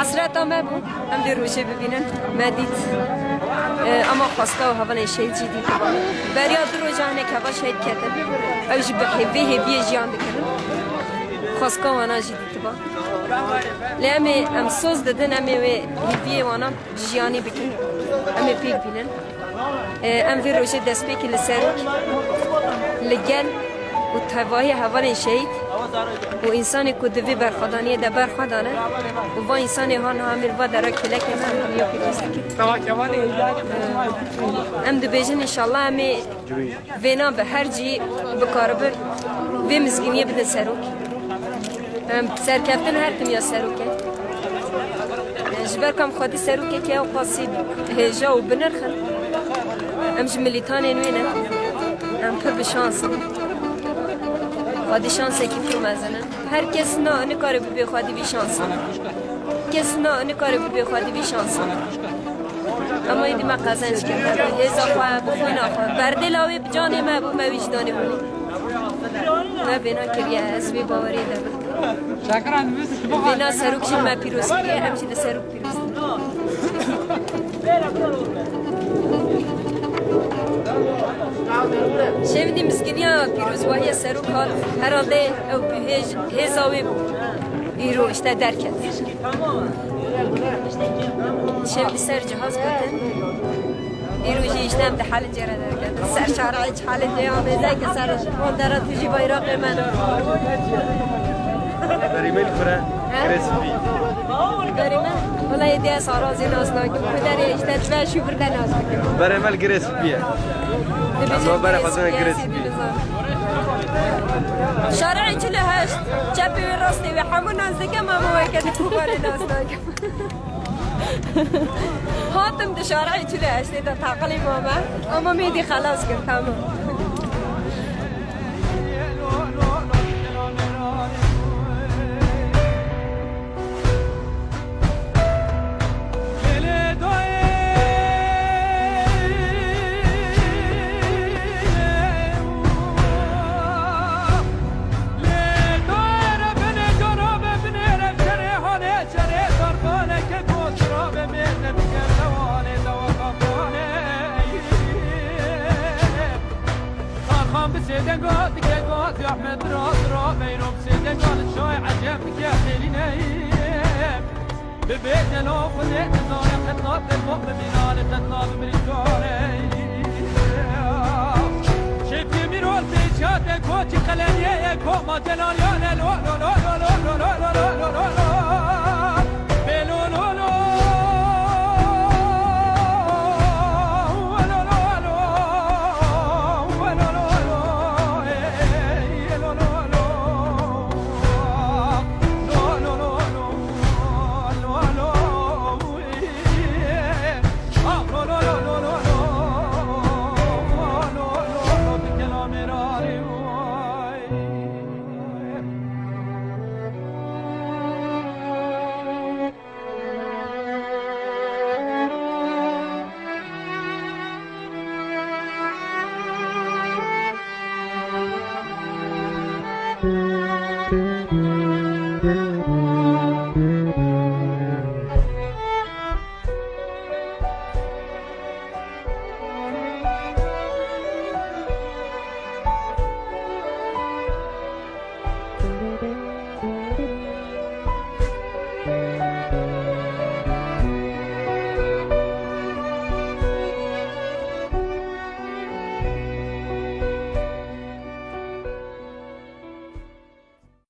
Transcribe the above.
حسرت ما بو هم دی روشه ببینن ما دید اما خواستگاه و هوان شهید جدید بریا دو روزه هنه که هوا شهید کردن اوشی به هیوی جیان دکرن خواستگاه وانا جدید با لیمه ام سوز دادن امی و هیوی وانا جیانی بکن امی پیک بینن ام وی روشه دست پیک لسروک لگل و تواهی هوان شهید و انسانی که دوی برخوادانیه ده برخوادانه و با انسانی هان همیر با درک کلک هم همیا پیروزی ام دو بیجن انشالله همی وینا به هر جی بکاربر وی مزگینیه بده سروک سرکفتن هر کم یا سروکه جبر کم خودی سروکه که او قاسی هجا و بنرخن ام جملیتان نوینه ام پر بشانسن خودی شانسه که تو مزنن هر کس نه کاری بی خودی بی شانسه کس نه کاری بی خودی بی شانسه اما ایدی ما قزنج کردم هزا خواه بخوین آخواه برده لاوی بجانه ما بو ما ویجدانه بونی ما بینا کریه حسبی باوری دارم بینا سروک شد ما پیروز کریه همچه ده سروک پیروز شویدی مسکینیا پیروز واهی سروک حال هراده او هزاوی ایرو اشته درکت شویدی سر جهاز کتن ایرو جی اشتم ده حال جره درکت سر شارعی چه حال جیان بیزه که سر ماندرات تجی بایراق من بریمل کره کرسپی بریمل ولی ایده سارازی ناز ناکم پدری اشته جوه شوفر ده ناز ناکم بریمل کرسپیه اما برای خواستن کرسپی شارعی چله هشت چپی و راستی و همون نازدکم اما وکدی خوبانی ناز ناکم هاتم ده شارعی چله هشتی ده تاقلی ماما اما میدی خلاص کرد تمام سيدن قاد قاد يا احمد راس بينهم سيدن قال شوي عجب يا خليني ببيت لو خذيت زايا خطاب المؤمن من الخطاب من الجاري شفت ميرول بيشات كوتش خلانيه كوما دلال يا لا لا لا لا لا لا لا لا